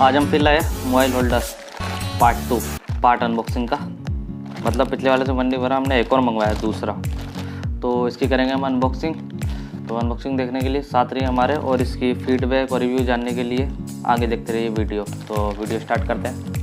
आज हम फिर लाए mobile holder part 2 part unboxing का। मतलब पिछले वाले से मन नहीं भरा, हमने एक और मंगवाया दूसरा, तो इसकी करेंगे हम अनबॉक्सिंग। तो अनबॉक्सिंग देखने के लिए साथ रहिए हमारे, और इसकी फीडबैक और रिव्यू जानने के लिए आगे देखते रहिए वीडियो। तो वीडियो स्टार्ट करते हैं।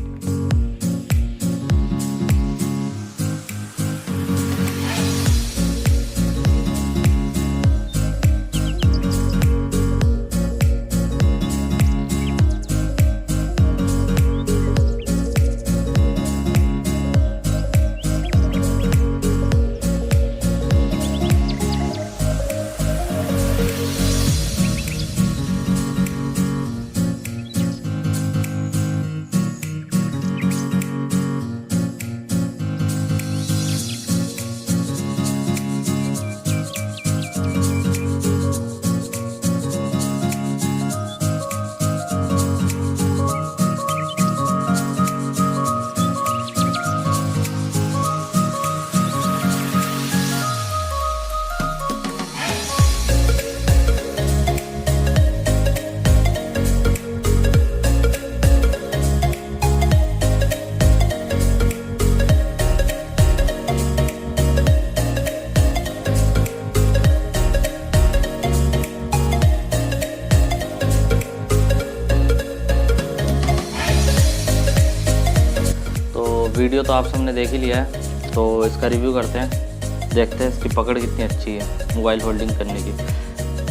वीडियो तो आप सबने देख ही लिया है, तो इसका रिव्यू करते हैं। देखते हैं इसकी पकड़ कितनी अच्छी है मोबाइल होल्डिंग करने की।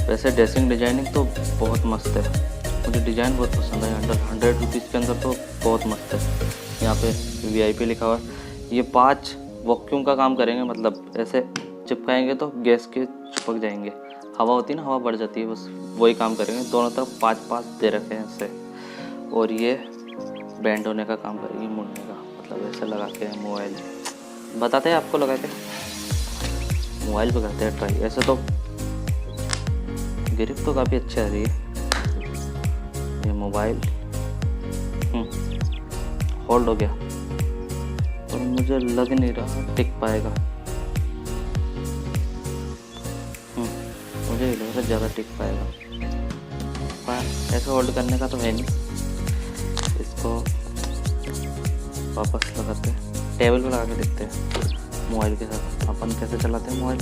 वैसे ड्रेसिंग डिजाइनिंग तो बहुत मस्त है, मुझे डिज़ाइन बहुत पसंद है। 100 रुपीज़ के अंदर तो बहुत मस्त है। यहाँ पे VIP लिखा हुआ है। ये 5 वैक्यूम का काम करेंगे, मतलब ऐसे चिपकाएंगे तो गैस के चिपक जाएंगे। हवा होती है ना, हवा बढ़ जाती है, बस वही काम करेंगे। दोनों तरफ 5-5 दे रखे हैं ऐसे, और ये बैंड होने का काम करेगी, मुड़ने का, मतलब ऐसे लगा के मोबाइल बताते हैं आपको, लगा के मोबाइल पे करते हैं ट्राई। ऐसे तो ग्रिप तो काफ़ी अच्छी आ रही है। ये मोबाइल होल्ड हो गया, और मुझे लग नहीं रहा टिक पाएगा। मुझे लग रहा ज़्यादा टिक पाएगा, पर ऐसे होल्ड करने का तो है नहीं। इसको वापस लगाते हैं, टेबल पे लगा के देखते हैं मोबाइल के साथ अपन कैसे चलाते हैं मोबाइल।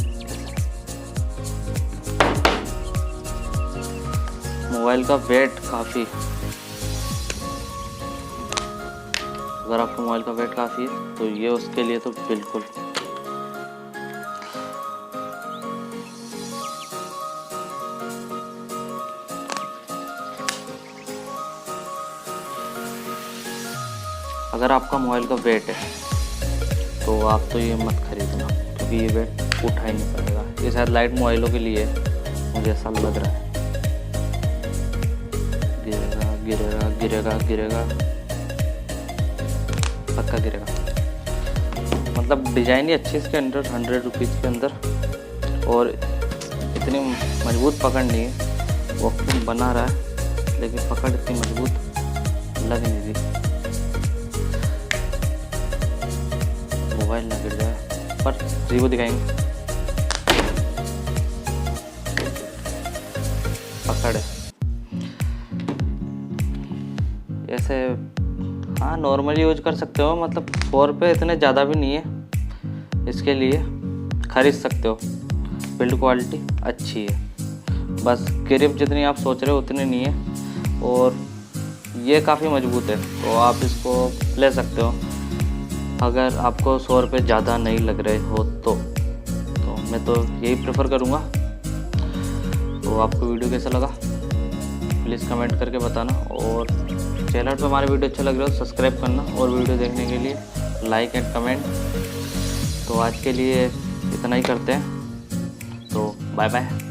मोबाइल का वेट काफ़ी, अगर आपके मोबाइल का वेट काफ़ी है तो ये उसके लिए तो बिल्कुल। अगर आपका मोबाइल का वेट है तो आप तो ये मत खरीदना, क्योंकि ये वेट उठा ही नहीं पाएगा। ये शायद लाइट मोबाइलों के लिए मुझे ऐसा लग रहा है। गिरेगा गिरेगा गिरेगा गिरेगा, पक्का गिरेगा। मतलब डिज़ाइन ही अच्छी इसके अंदर, 100 रुपीज़ के अंदर, और इतनी मजबूत पकड़ नहीं है। वैक्यूम बना रहा है लेकिन पकड़ इतनी मजबूत लग नहीं रही। मोबाइल ना गिर जाए, पर रिव्यू दिखाएंगे। पकड़ है ऐसे, हाँ नॉर्मली यूज कर सकते हो। मतलब 100 रुपये इतने ज़्यादा भी नहीं है, इसके लिए खरीद सकते हो। बिल्ड क्वालिटी अच्छी है, बस ग्रिप जितनी आप सोच रहे हो उतनी नहीं है, और ये काफ़ी मजबूत है, तो आप इसको ले सकते हो अगर आपको 100 रुपये ज़्यादा नहीं लग रहे हो तो मैं तो यही प्रेफर करूँगा। तो आपको वीडियो कैसा लगा प्लीज़ कमेंट करके बताना, और चैनल पे हमारे वीडियो अच्छा लग रहा हो सब्सक्राइब करना, और वीडियो देखने के लिए लाइक एंड कमेंट। तो आज के लिए इतना ही करते हैं, तो बाय बाय।